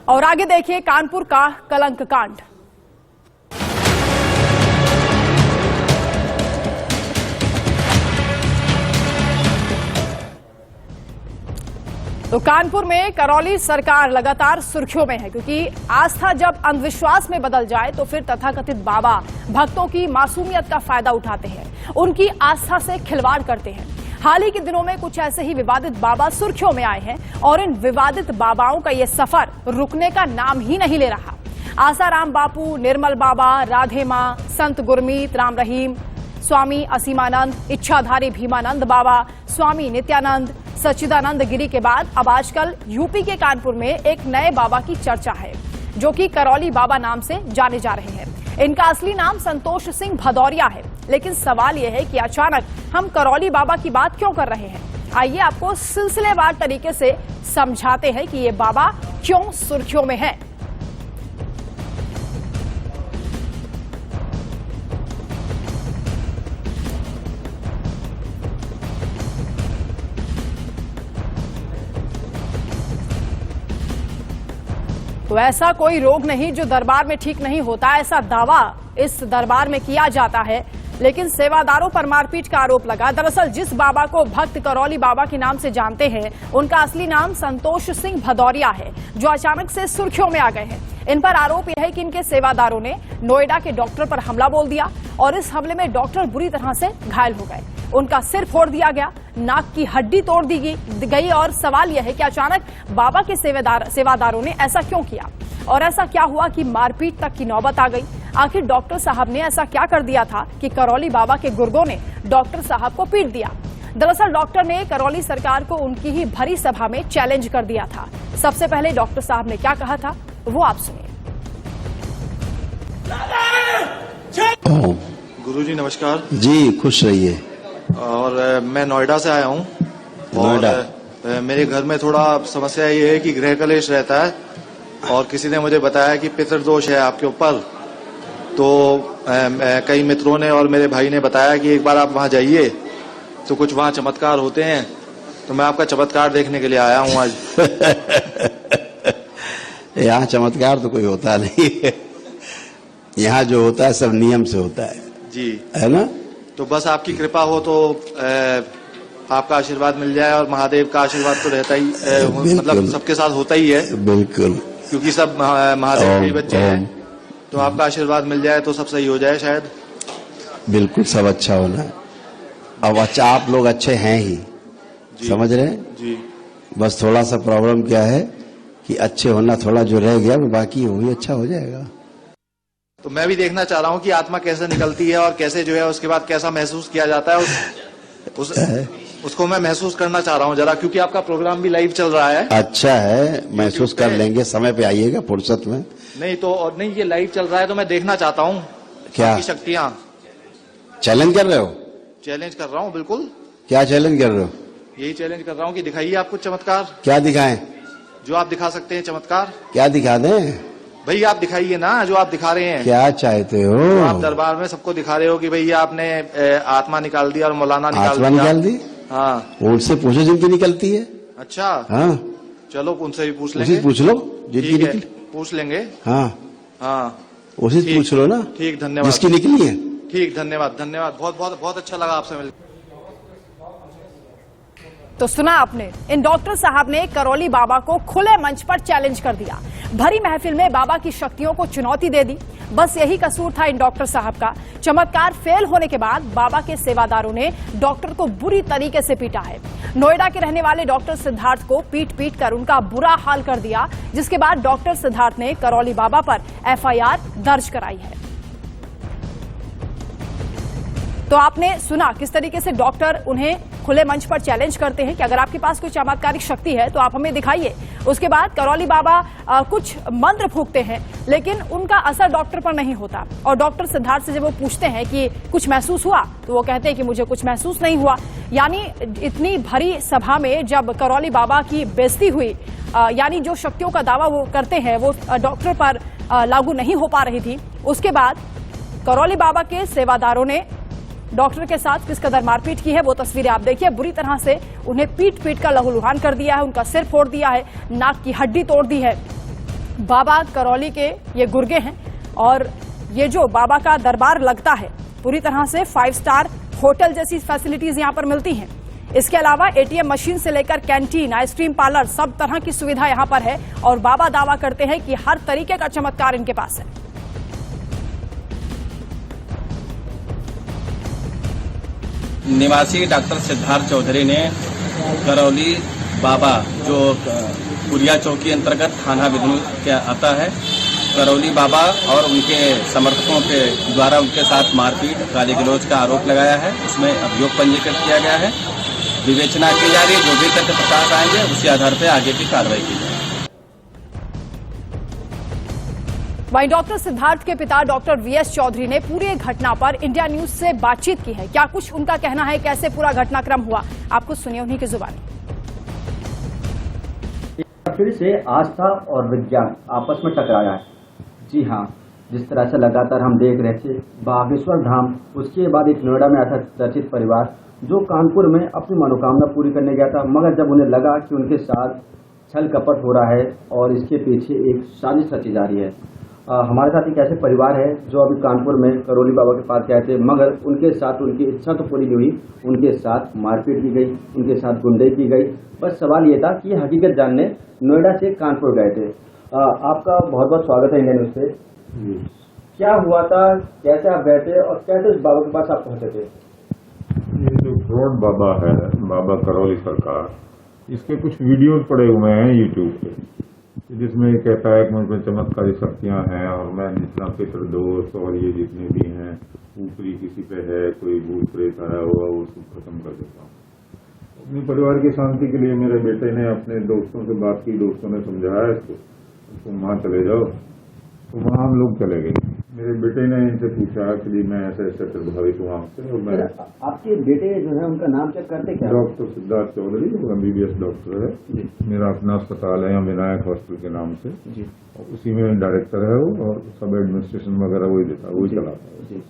और आगे देखिए कानपुर का कलंक कांड। तो कानपुर में करौली सरकार लगातार सुर्खियों में है, क्योंकि आस्था जब अंधविश्वास में बदल जाए तो फिर तथाकथित बाबा भक्तों की मासूमियत का फायदा उठाते हैं, उनकी आस्था से खिलवाड़ करते हैं। हाल ही के दिनों में कुछ ऐसे ही विवादित बाबा सुर्खियों में आए हैं और इन विवादित बाबाओं का ये सफर रुकने का नाम ही नहीं ले रहा। आसाराम बापू, निर्मल बाबा, राधे मां, संत गुरमीत राम रहीम, स्वामी असीमानंद, इच्छाधारी भीमानंद बाबा, स्वामी नित्यानंद, सच्चिदानंद गिरी के बाद अब आजकल यूपी के कानपुर में एक नए बाबा की चर्चा है, जो कि करौली बाबा नाम से जाने जा रहे हैं। इनका असली नाम संतोष सिंह भदौरिया है, लेकिन सवाल यह है कि अचानक हम करौली बाबा की बात क्यों कर रहे हैं। आइए आपको सिलसिलेवार तरीके से समझाते हैं कि ये बाबा क्यों सुर्खियों में है। तो ऐसा कोई रोग नहीं जो दरबार में ठीक नहीं होता, ऐसा दावा इस दरबार में किया जाता है, लेकिन सेवादारों पर मारपीट का आरोप लगा। दरअसल जिस बाबा को भक्त करौली बाबा के नाम से जानते हैं, उनका असली नाम संतोष सिंह भदौरिया है, जो अचानक से सुर्खियों में आ गए हैं। इन पर आरोप यह है कि इनके सेवादारों ने नोएडा के डॉक्टर पर हमला बोल दिया और इस हमले में डॉक्टर बुरी तरह से घायल हो गए। उनका सिर फोड़ दिया गया, नाक की हड्डी तोड़ दी गई और सवाल यह है कि अचानक बाबा के सेवादारों ने ऐसा क्यों किया और ऐसा क्या हुआ कि मारपीट तक की नौबत आ गई। आखिर डॉक्टर साहब ने ऐसा क्या कर दिया था कि करौली बाबा के गुर्गों ने डॉक्टर साहब को पीट दिया। दरअसल डॉक्टर ने करौली सरकार को उनकी ही भरी सभा में चैलेंज कर दिया था। सबसे पहले डॉक्टर साहब ने क्या कहा था, वो आप सुनिए। गुरुजी नमस्कार जी, खुश रहिए। और मैं नोएडा से आया हूँ और मेरे घर में थोड़ा समस्या ये है कि गृह कलेश रहता है और किसी ने मुझे बताया कि पितृदोष है आपके ऊपर। तो कई मित्रों ने और मेरे भाई ने बताया कि एक बार आप वहां जाइए तो कुछ वहां चमत्कार होते हैं, तो मैं आपका चमत्कार देखने के लिए आया हूँ आज। यहाँ चमत्कार तो कोई होता नहीं है, यहाँ जो होता है सब नियम से होता है जी, है ना। तो बस आपकी कृपा हो तो आपका आशीर्वाद मिल जाए, और महादेव का आशीर्वाद तो रहता ही मतलब सबके साथ होता ही है, बिल्कुल, क्योंकि सब महादेव के बच्चे हैं। तो आपका आशीर्वाद मिल जाए तो सब सही हो जाए शायद। बिल्कुल, सब अच्छा होना है। अब अच्छा, आप लोग अच्छे हैं ही, समझ रहे हैं जी। बस थोड़ा सा प्रॉब्लम क्या है कि अच्छे होना थोड़ा जो रह गया, वो बाकी वही अच्छा हो जाएगा। तो मैं भी देखना चाह रहा हूँ कि आत्मा कैसे निकलती है और कैसे जो है उसके बाद कैसा महसूस किया जाता है, उसको मैं महसूस करना चाह रहा हूँ जरा, क्योंकि आपका प्रोग्राम भी लाइव चल रहा है। अच्छा है, महसूस कर लेंगे, समय पे आइएगा फुर्सत में। नहीं तो और नहीं, ये लाइव चल रहा है तो मैं देखना चाहता हूँ क्या शक्तियाँ। चैलेंज कर रहे हो? चैलेंज कर रहा हूँ, बिल्कुल। क्या चैलेंज कर रहे हो? यही चैलेंज कर रहा हूँ कि दिखाइए आप कुछ चमत्कार। क्या दिखाएं? जो आप दिखा सकते हैं चमत्कार। क्या दिखा दें? भाई आप दिखाइए ना, जो आप दिखा रहे हैं। क्या चाहते हो? तो आप दरबार में सबको दिखा रहे हो कि भैया आपने आत्मा निकाल दी और मौलाना निकाल दी। हाँ, उनसे पूछो जिनकी निकलती है। अच्छा, हाँ, चलो उनसे भी पूछ लेंगे। पूछ लो जिनकी निकली, पूछ लेंगे। हाँ हाँ, उसी से पूछ लो ना। ठीक, धन्यवाद। जिसकी निकली है। ठीक, धन्यवाद धन्यवाद, बहुत बहुत बहुत अच्छा लगा आपसे मिलकर। तो सुना आपने, इन डॉक्टर साहब ने करौली बाबा को खुले मंच पर चैलेंज कर दिया, भरी महफिल में बाबा की शक्तियों को चुनौती दे दी। बस यही कसूर था इन डॉक्टर साहब का। चमत्कार फेल होने के बाद बाबा के सेवादारों ने डॉक्टर को बुरी तरीके से पीटा है। नोएडा के रहने वाले डॉक्टर सिद्धार्थ को पीट कर उनका बुरा हाल कर दिया, जिसके बाद डॉक्टर सिद्धार्थ ने करौली बाबा पर FIR दर्ज कराई है। तो आपने सुना किस तरीके से डॉक्टर उन्हें खुले मंच पर चैलेंज करते हैं कि अगर आपके पास कोई चमत्कारिक शक्ति है तो आप हमें दिखाइए। उसके बाद करौली बाबा कुछ मंत्र फूंकते हैं, लेकिन उनका असर डॉक्टर पर नहीं होता। और डॉक्टर सिद्धार्थ से जब वो पूछते हैं कि कुछ महसूस हुआ, तो वो कहते हैं कि मुझे कुछ महसूस नहीं हुआ। यानी इतनी भरी सभा में जब करौली बाबा की बेइज्जती हुई, यानी जो शक्तियों का दावा वो करते हैं वो डॉक्टर पर लागू नहीं हो पा रही थी। उसके बाद करौली बाबा के सेवादारों ने डॉक्टर के साथ किस कदर मारपीट की है वो तस्वीरें आप देखिए। बुरी तरह से उन्हें पीट कर लहूलुहान कर दिया है, उनका सिर फोड़ दिया है, नाक की हड्डी तोड़ दी है। बाबा करौली के ये गुर्गे हैं और ये जो बाबा का दरबार लगता है पूरी तरह से 5 स्टार होटल जैसी फैसिलिटीज यहां पर मिलती हैं। इसके अलावा एटीएम मशीन से लेकर कैंटीन, आइसक्रीम पार्लर, सब तरह की सुविधा यहां पर है और बाबा दावा करते हैं कि हर तरीके का चमत्कार इनके पास है। निवासी डॉक्टर सिद्धार्थ चौधरी ने करौली बाबा जो पुरिया चौकी अंतर्गत थाना बिदनूर के आता है, करौली बाबा और उनके समर्थकों के द्वारा उनके साथ मारपीट, गाली गलौज का आरोप लगाया है। उसमें अभियोग पंजीकृत किया गया है, विवेचना की जा रही है। जो भी तथ्य प्रकाश आएंगे उसी आधार पर आगे की कार्रवाई की जाएगी। वहीं डॉक्टर सिद्धार्थ के पिता डॉक्टर वीएस चौधरी ने पूरी घटना पर इंडिया न्यूज से बातचीत की है। क्या कुछ उनका कहना है, कैसे पूरा घटनाक्रम हुआ, आपको सुनिए उन्हीं की जुबानी। फिर से आस्था और विज्ञान आपस में टकराया है। जी हाँ, जिस तरह से लगातार हम देख रहे थे बागेश्वर धाम, उसके बाद एक नोएडा में आया था चर्चित परिवार जो कानपुर में अपनी मनोकामना पूरी करने गया था, मगर जब उन्हें लगा कि उनके साथ छल कपट हो रहा है और इसके पीछे एक साजिश रची जा रही है। हमारे साथ एक ऐसे परिवार है जो अभी कानपुर में करौली बाबा के पास गए थे, मगर उनके साथ उनकी इच्छा तो पूरी नहीं हुई, उनके साथ मारपीट की गई, उनके साथ गुंडई की गई। बस सवाल ये था कि ये हकीकत जानने नोएडा से कानपुर गए थे। आपका बहुत बहुत स्वागत है इंडिया न्यूज पे। क्या हुआ था, कैसे आप गए थे और कैसे उस बाबा के पास आप पहुंचे थे? ये जो फ्रॉड बाबा है, बाबा करौली सरकार, इसके कुछ वीडियोज पड़े हुए हैं यूट्यूब पे, जिसमें ये कहता है कि मुझ में चमत्कारी शक्तियां हैं और मैं जितना पितृदोष और ये जितने भी हैं ऊपरी किसी पे है, कोई भूत प्रेत आया हुआ, वो सब खत्म कर देता हूँ। अपने परिवार की शांति के लिए मेरे बेटे ने अपने दोस्तों से बात की, दोस्तों ने समझाया इसको, तुम वहाँ चले जाओ, तो वहाँ हम लोग चले गए। मेरे बेटे ने इनसे पूछा कि जी मैं ऐसे ऐसे प्रभावित हुआ हमसे, और मैं आपके बेटे जो है उनका नाम चेक करते क्या? डॉक्टर सिद्धार्थ चौधरी, वो MBBS डॉक्टर है, मेरा अपना अस्पताल है विनायक हॉस्पिटल के नाम से जी, और उसी में डायरेक्टर है वो, और सब एडमिनिस्ट्रेशन वगैरह वही देता है, वही चलाता है।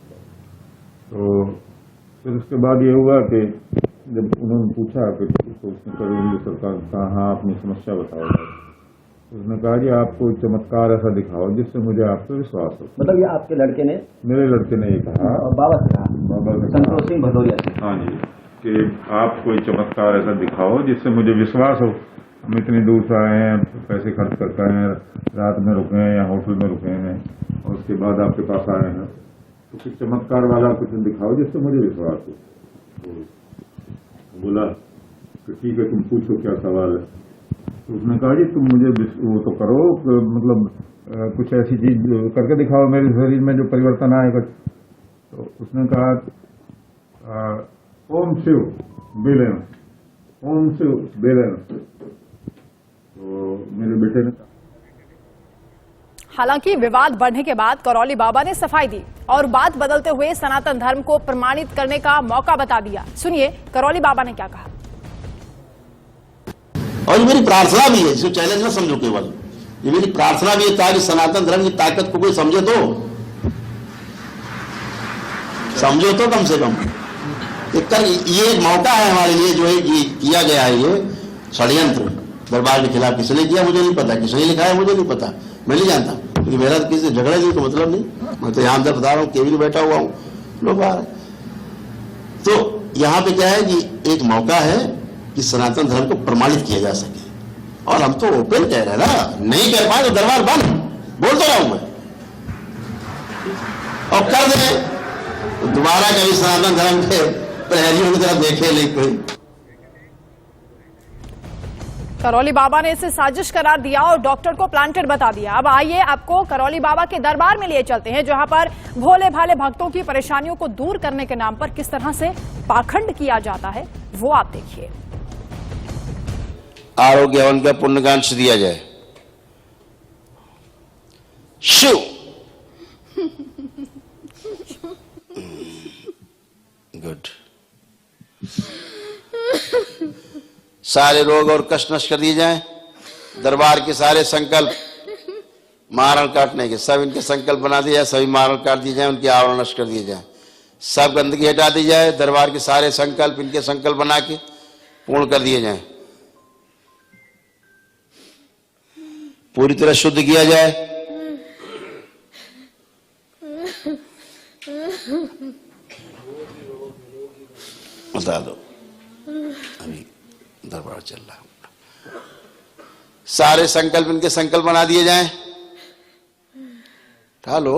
तो फिर उसके बाद ये हुआ कि जब उन्होंने पूछा कि तो उसने करौली सरकार कहा हाँ अपनी समस्या बताओ, उसने कहा जी आप कोई चमत्कार ऐसा दिखाओ जिससे मुझे आप पे विश्वास हो। मतलब ये आपके लड़के ने, मेरे लड़के ने ये कहा और बाबा से कहा, बाबा संतोष सिंह भदौरिया से, हाँ जी, कि आप कोई चमत्कार ऐसा दिखाओ जिससे मुझे विश्वास हो। हम इतनी दूर से आए हैं, पैसे खर्च करके आए हैं, रात में रुके हैं या होटल में रुके हैं और उसके बाद आपके पास आए हैं, तो कुछ चमत्कार वाला कुछ दिखाओ जिससे मुझे विश्वास हो। तो बोला कि ठीक है तुम पूछो क्या सवाल है। तो उसने कहा जी तुम मुझे वो तो करो, मतलब कुछ ऐसी चीज करके दिखाओ मेरे शरीर में जो परिवर्तन आएगा। तो उसने कहा ओम शिव बेलेन, ओम शिव बेलेन। तो मेरे बेटे ने, हालांकि विवाद बढ़ने के बाद करौली बाबा ने सफाई दी और बात बदलते हुए सनातन धर्म को प्रमाणित करने का मौका बता दिया। सुनिए करौली बाबा ने क्या कहा। और ये मेरी प्रार्थना भी है, इसको चैलेंज ना समझो, केवल ये मेरी प्रार्थना भी है ताकि सनातन धर्म की ताकत को कोई समझे तो कम से कम ये एक मौका है हमारे लिए जो है किया गया है। ये षड्यंत्र दरबार के खिलाफ किसने किया मुझे नहीं पता, किसने लिखा है मुझे नहीं पता, मैं नहीं जानता, क्योंकि मेरा तो किसी से झगड़े नहीं तो मतलब नहीं, मैं तो यहाँ अंदर बता रहा हूँ, केवल बैठा हुआ हूँ, लोग बाहर। तो यहाँ पे क्या है कि एक मौका है कि सनातन धर्म को प्रमाणित किया जा सके, और हम तो ओपन कह रहे हैं ना, नहीं कर पाए तो दरबार बंद, बोलता रहूं मैं, और कर दे तो दोबारा कभी सनातन धर्म के प्रहरियों की तरफ देखे नहीं कोई। करौली बाबा ने इसे साजिश करार दिया और डॉक्टर को प्लांटेड बता दिया। अब आइए आपको करौली बाबा के दरबार में लिए चलते हैं, जहां पर भोले भाले भक्तों की परेशानियों को दूर करने के नाम पर किस तरह से पाखंड किया जाता है वो आप देखिए। आरोग्य हवन का पुण्यकांश दिया जाए। शिव गुड। सारे रोग और कष्ट नष्ट कर दिए जाएं। दरबार के सारे संकल्प मारण काटने के सब इनके संकल्प बना दिए जाए, सभी मारण काट दिए जाए, उनके आवरण नष्ट कर दिए जाए, सब गंदगी हटा दी जाए, दरबार के सारे संकल्प इनके संकल्प बना के पूर्ण कर दिए जाएं। पूरी तरह शुद्ध किया जाए। बता दो, अभी दरबार चल रहा है। सारे संकल्प इनके संकल्प बना दिए जाएं। लो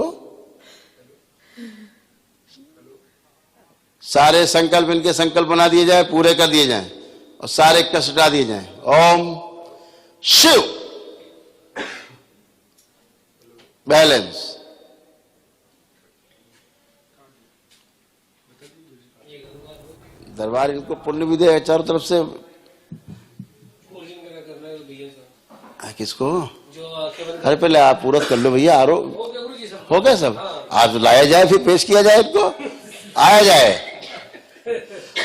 सारे संकल्प इनके संकल्प बना दिए जाए, पूरे कर दिए जाएं और सारे कष्ट हटा दिए जाएं। ओम शिव। बैलेंस। दरबार इनको पुण्य भी दे चारों तरफ से। किसको? अरे पहले आप पूरा कर लो भैया। आरो हो गया सब। आज लाया जाए, फिर पेश किया जाए इनको। आया जाए,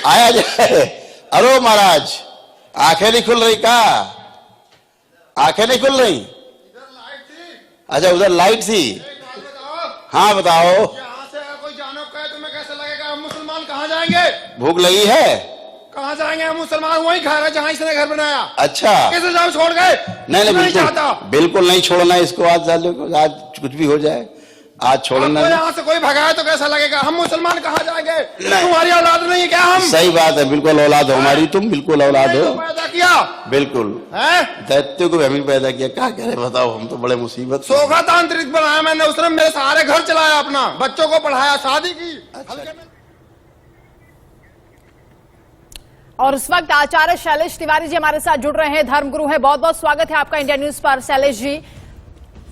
आया जाए। अरे महाराज, आंखें नहीं खुल रही का? आंखें नहीं खुल रही? अच्छा, उधर लाइट थी। हाँ बताओ। यहाँ से कोई जानव कहे तुम्हें कैसे लगेगा? हम मुसलमान कहाँ जाएंगे? भूख लगी है? कहाँ जाएंगे? हम मुसलमान वहीं खा रहे जहाँ इसने घर बनाया। अच्छा, कैसे जाओ? छोड़ गए? नहीं नहीं चाहता। बिल्कुल नहीं छोड़ना इसको। आज आज कुछ भी हो जाए, आज छोड़ना। यहाँ से कोई भगाए तो कैसा लगेगा? हम मुसलमान कहाँ जाएंगे? तुम्हारी औलाद नहीं है क्या हम? सही बात है, बिल्कुल औलाद हो हमारी। तुम बिल्कुल औलाद हो। पैदा किया बिल्कुल है, दैत्य को भी हमें पैदा किया। क्या करे बताओ, हम तो बड़े मुसीबत। सोखा तांत्रिक बनाया मैंने। उसने मेरे सारे घर चलाया, अपना बच्चों को पढ़ाया, शादी की। अच्छा। और इस वक्त आचार्य शैलेश तिवारी जी हमारे साथ जुड़ रहे हैं, धर्मगुरु हैं। बहुत बहुत स्वागत है आपका इंडिया न्यूज पर शैलेश जी।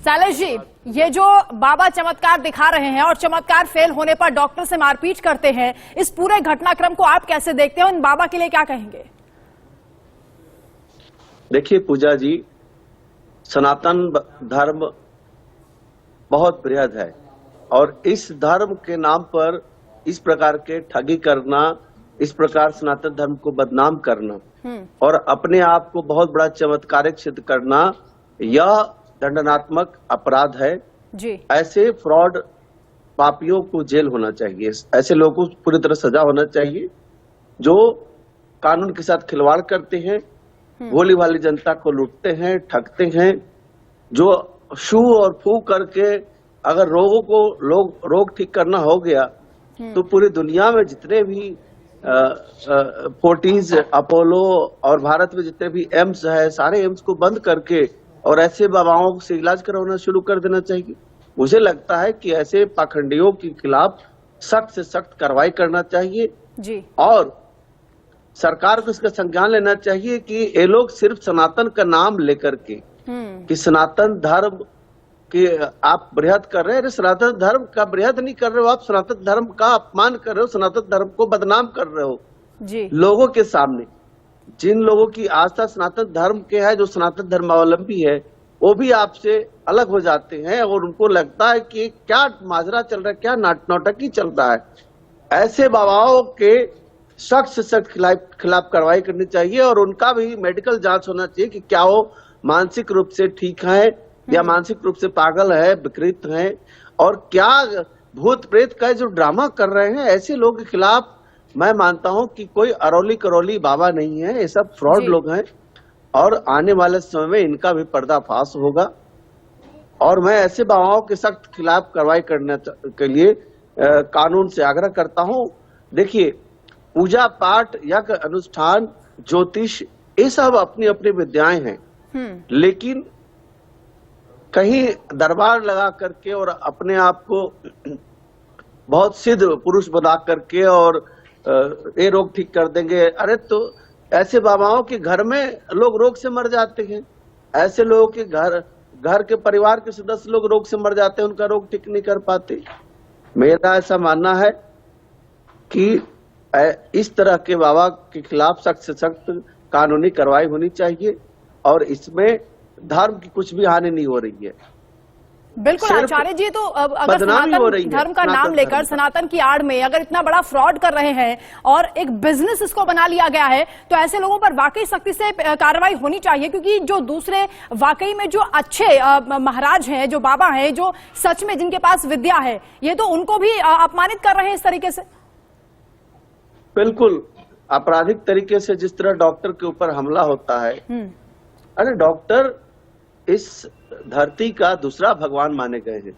शैलेश जी, ये जो बाबा चमत्कार दिखा रहे हैं और चमत्कार फेल होने पर डॉक्टर से मारपीट करते हैं, इस पूरे घटनाक्रम को आप कैसे देखते हो? इन बाबा के लिए क्या कहेंगे? देखिए पूजा जी, सनातन धर्म बहुत बृहद है और इस धर्म के नाम पर इस प्रकार के ठगी करना, इस प्रकार सनातन धर्म को बदनाम करना और अपने आप को बहुत बड़ा चमत्कारिक सिद्ध करना, यह दंडनात्मक अपराध है जी। ऐसे फ्रॉड पापियों को जेल होना चाहिए। ऐसे लोगों को पूरी तरह सजा होना चाहिए जो कानून के साथ खिलवाड़ करते हैं, भोली भाली जनता को लूटते हैं, ठगते हैं, जो शू और फू करके अगर रोगों को रोग ठीक करना हो गया तो पूरी दुनिया में जितने भी फोर्टीज, अपोलो और भारत में जितने भी एम्स है, सारे एम्स को बंद करके और ऐसे बाबाओं से इलाज करवाना शुरू कर देना चाहिए। मुझे लगता है कि ऐसे पाखंडियों के खिलाफ सख्त से सख्त कार्रवाई करना चाहिए जी। और सरकार को इसका संज्ञान लेना चाहिए कि ये लोग सिर्फ सनातन का नाम लेकर के कि सनातन धर्म कि आप बृहद कर रहे हैं। अरे सनातन धर्म का बृहद नहीं कर रहे हो आप, सनातन धर्म का अपमान कर रहे हो, सनातन धर्म को बदनाम कर रहे हो जी। लोगों के सामने। जिन लोगों की आस्था सनातन धर्म के है, जो सनातन धर्मावलंबी है, वो भी आपसे अलग हो जाते हैं और उनको लगता है कि क्या माजरा चल रहा है, क्या नौटंकी चल रहा है। ऐसे बाबाओं के सख्त से सख्त खिलाफ कार्रवाई करनी चाहिए और उनका भी मेडिकल जांच होना चाहिए कि क्या वो मानसिक रूप से ठीक है या मानसिक रूप से पागल है, विकृत है, और क्या भूत प्रेत का जो ड्रामा कर रहे हैं, ऐसे लोगों के खिलाफ मैं मानता हूं कि कोई अरौली करौली बाबा नहीं है, ये सब फ्रॉड लोग हैं और आने वाले समय में इनका भी पर्दाफाश होगा। और मैं ऐसे बाबाओं के सख्त खिलाफ कार्रवाई करने के लिए कानून से आग्रह करता हूं। देखिए, पूजा पाठ, यज्ञ अनुष्ठान, ज्योतिष, ये सब अपनी अपनी विद्याएं हैं, लेकिन कहीं दरबार लगा करके और अपने आप को बहुत सिद्ध पुरुष बना करके और ये रोग ठीक कर देंगे। अरे तो ऐसे बाबाओं के घर में लोग रोग से मर जाते हैं, ऐसे लोगों के घर के परिवार के सदस्य लोग रोग से मर जाते हैं, उनका रोग ठीक नहीं कर पाते। मेरा ऐसा मानना है कि इस तरह के बाबा के खिलाफ सख्त से सख्त कानूनी कार्रवाई होनी चाहिए और इसमें धर्म की कुछ भी हानि नहीं हो रही है। बिल्कुल आचार्य जी, तो अगर सनातन धर्म का नाम लेकर सनातन की आड़ में अगर इतना बड़ा फ्रॉड कर रहे हैं और एक बिजनेस इसको बना लिया गया है, तो ऐसे लोगों पर वाकई सख्ती से कार्रवाई होनी चाहिए, क्योंकि जो दूसरे वाकई में जो अच्छे महाराज हैं, जो बाबा हैं, जो सच में जिनके पास विद्या है, ये तो उनको भी अपमानित कर रहे हैं इस तरीके से। बिल्कुल आपराधिक तरीके से जिस तरह डॉक्टर के ऊपर हमला होता है, अरे डॉक्टर इस धरती का दूसरा भगवान माने गए हैं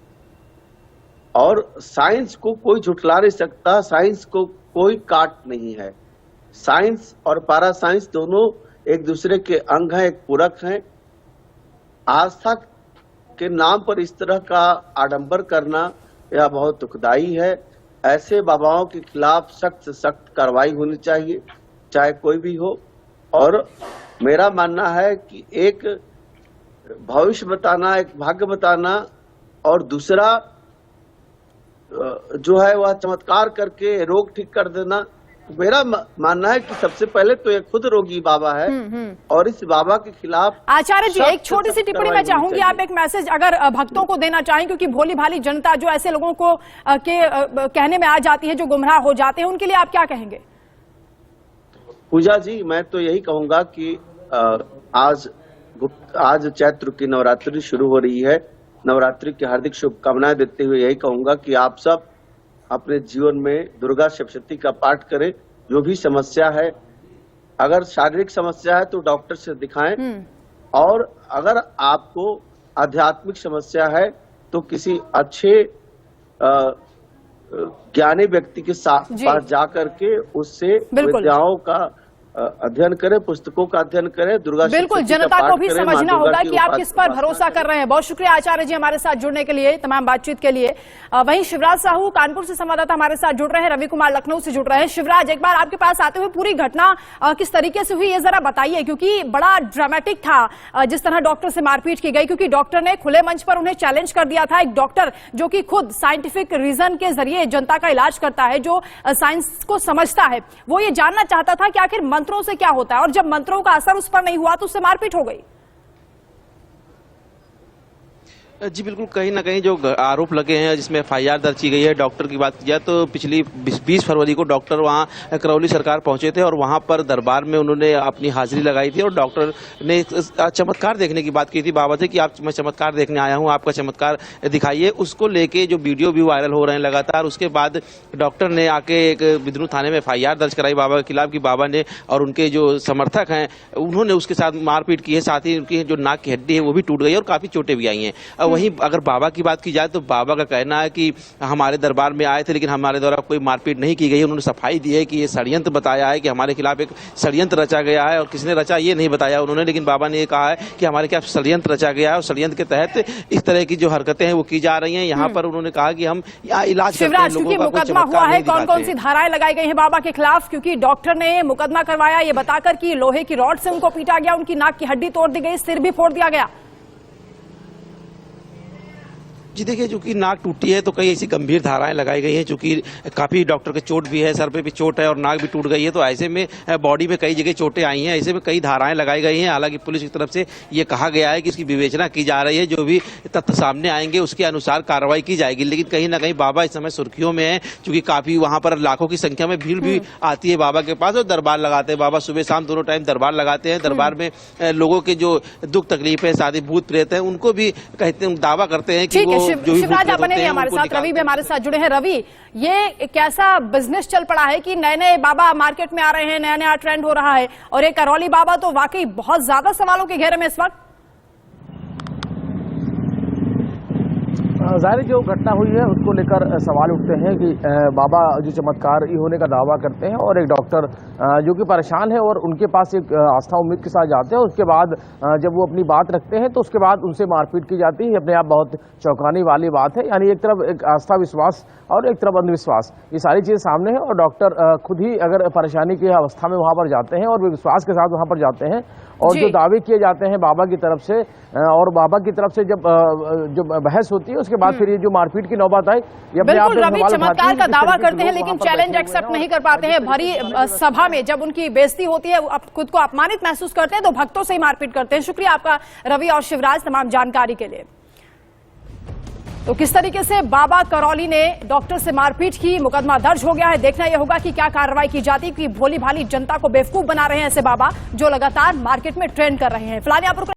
और साइंस को कोई झुठला नहीं सकता, साइंस को कोई काट नहीं है। साइंस और पारा साइंस दोनों एक दूसरे के अंग हैं, एक पूरक हैं। आस्था के नाम पर इस तरह का आडंबर करना यह बहुत दुखदाई है। ऐसे बाबाओं के खिलाफ सख्त से सख्त कार्रवाई होनी चाहिए, चाहे कोई भी हो। और मेरा मानना है कि एक भविष्य बताना, एक भाग्य बताना और दूसरा जो है वह चमत्कार करके रोग ठीक कर देना। मेरा मानना है कि सबसे पहले तो ये खुद रोगी बाबा है और इस बाबा के खिलाफ। आचार्य जी, एक छोटी सी टिप्पणी मैं चाहूंगी, आप एक मैसेज अगर भक्तों को देना चाहें, क्योंकि भोली भाली जनता जो ऐसे लोगों को कहने में आ जाती है, जो गुमराह हो जाते हैं, उनके लिए आप क्या कहेंगे? पूजा जी, मैं तो यही कहूंगा कि आज चैत्र की नवरात्रि शुरू हो रही है। नवरात्रि की हार्दिक शुभकामनाएं देते हुए यही कहूंगा कि आप सब अपने जीवन में दुर्गा सप्तशती का पाठ करें। जो भी समस्या है, अगर शारीरिक समस्या है तो डॉक्टर से दिखाएं और अगर आपको आध्यात्मिक समस्या है तो किसी अच्छे ज्ञानी व्यक्ति के पास जाकर के उससे विद्याओं का अध्ययन करें, पुस्तकों का अध्ययन करें। दुर्गा बिल्कुल, जनता को भी समझना होगा कि आप किस पर भरोसा कर रहे हैं। बहुत शुक्रिया आचार्य जी हमारे साथ जुड़ने के लिए, तमाम बातचीत के लिए। वहीं शिवराज साहू कानपुर से संवाददाता हमारे साथ जुड़ रहे हैं, रवि कुमार लखनऊ से जुड़ रहे हैं। शिवराज, एक बार आपके पास आते हुए पूरी घटना किस तरीके से हुई ये जरा बताइए, क्योंकि बड़ा ड्रामेटिक था जिस तरह डॉक्टर से मारपीट की गई, क्योंकि डॉक्टर ने खुले मंच पर उन्हें चैलेंज कर दिया था। एक डॉक्टर जो कि खुद साइंटिफिक रीजन के जरिए जनता का इलाज करता है, जो साइंस को समझता है, वो ये जानना चाहता था कि आखिर मंत्रों से क्या होता है, और जब मंत्रों का असर उस पर नहीं हुआ तो उससे मारपीट हो गई। जी बिल्कुल, कहीं ना कहीं जो आरोप लगे हैं जिसमें एफआईआर दर्ज की गई है, डॉक्टर की बात की जाए तो पिछली 20 फरवरी को डॉक्टर वहां करौली सरकार पहुंचे थे और वहां पर दरबार में उन्होंने अपनी हाजिरी लगाई थी और डॉक्टर ने चमत्कार देखने की बात की थी बाबा से कि आप, मैं चमत्कार देखने आया हूं, आपका चमत्कार दिखाइए। उसको लेके जो वीडियो भी वायरल हो रहे हैं लगातार, उसके बाद डॉक्टर ने आके एक बिदनू थाने में एफआईआर दर्ज कराई बाबा के खिलाफ कि बाबा ने और उनके जो समर्थक हैं उन्होंने उसके साथ मारपीट की है, साथ ही उनकी जो नाक की हड्डी है वो भी टूट गई और काफी चोटें भी आई हैं। वहीं अगर बाबा की बात की जाए तो बाबा का कहना है कि हमारे दरबार में आए थे लेकिन हमारे द्वारा कोई मारपीट नहीं की गई। उन्होंने सफाई दी है कि ये षड्यंत्र बताया है कि हमारे खिलाफ एक षड्यंत्र रचा गया है और किसने रचा ये नहीं बताया उन्होंने, लेकिन बाबा ने ये कहा है कि हमारे खिलाफ षड्यंत्र रचा गया है और षड्यंत्र के तहत इस तरह की जो हरकतें हैं वो की जा रही हैं। यहाँ पर उन्होंने कहा कि हम यहाँ इलाज करते हैं लोगों का, मुकदमा हुआ है, कौन कौन सी धाराएं लगाई गई हैं बाबा के खिलाफ, क्योंकि डॉक्टर ने मुकदमा करवाया ये बताकर कि लोहे की रॉड से उनको पीटा गया, उनकी नाक की हड्डी तोड़ दी गई, सिर भी फोड़ दिया गया। जी देखिए, चूंकि नाक टूटी है तो कई ऐसी गंभीर धाराएं लगाई गई हैं, चूंकि काफी डॉक्टर के चोट भी है, सर पे भी चोट है और नाक भी टूट गई है, तो ऐसे में बॉडी में कई जगह चोटें आई हैं, ऐसे में कई धाराएं लगाई गई हैं। हालांकि पुलिस की तरफ से ये कहा गया है कि इसकी विवेचना की जा रही है, जो भी तथ्य सामने आएंगे उसके अनुसार कार्रवाई की जाएगी। लेकिन कहीं ना कहीं बाबा इस समय सुर्खियों में है, चूंकि काफी वहां पर लाखों की संख्या में भीड़ भी आती है बाबा के पास और दरबार लगाते हैं। बाबा सुबह शाम दोनों टाइम दरबार लगाते हैं। दरबार में लोगों के जो दुख तकलीफ है, शादी भूत प्रेत है, उनको भी कहते हैं, दावा करते हैं कि वो जो भी बने हैं हमारे साथ। रवि भी हमारे साथ जुड़े हैं। रवि, ये कैसा बिजनेस चल पड़ा है कि नए नए बाबा मार्केट में आ रहे हैं, नया नया ट्रेंड हो रहा है, और एक करौली बाबा तो वाकई बहुत ज्यादा सवालों के घेरे में इस वक्त। जाहिर जो घटना हुई है उसको लेकर सवाल उठते हैं कि बाबा जो चमत्कार होने का दावा करते हैं और एक डॉक्टर जो कि परेशान है और उनके पास एक आस्था उम्मीद के साथ जाते हैं, उसके बाद जब वो अपनी बात रखते हैं तो उसके बाद उनसे मारपीट की जाती है। अपने आप बहुत चौंकाने वाली बात है, यानी एक तरफ एक आस्था विश्वास और एक तरफ अंधविश्वास, ये सारी चीज़ें सामने है और डॉक्टर खुद ही अगर परेशानी की अवस्था में वहाँ पर जाते हैं और वे विश्वास के साथ वहाँ पर जाते हैं और जो दावे किए जाते हैं बाबा की तरफ से और बाबा की तरफ से जब बहस होती है उसके बाद फिर ये जो मारपीट की नौबत आई, ये अपने आप में सवाल चमत्कार का दावा करते हैं लेकिन चैलेंज एक्सेप्ट नहीं कर पाते हैं। भरी सभा में जब उनकी बेइज्जती होती है, खुद को अपमानित महसूस करते हैं तो भक्तों से ही मारपीट करते हैं। शुक्रिया आपका रवि और शिवराज तमाम जानकारी के लिए। तो किस तरीके से बाबा करौली ने डॉक्टर से मारपीट की, मुकदमा दर्ज हो गया है। देखना यह होगा कि क्या कार्रवाई की जाती है, कि भोली भाली जनता को बेवकूफ बना रहे हैं ऐसे बाबा जो लगातार मार्केट में ट्रेंड कर रहे हैं। फिलहाल यहाँ पर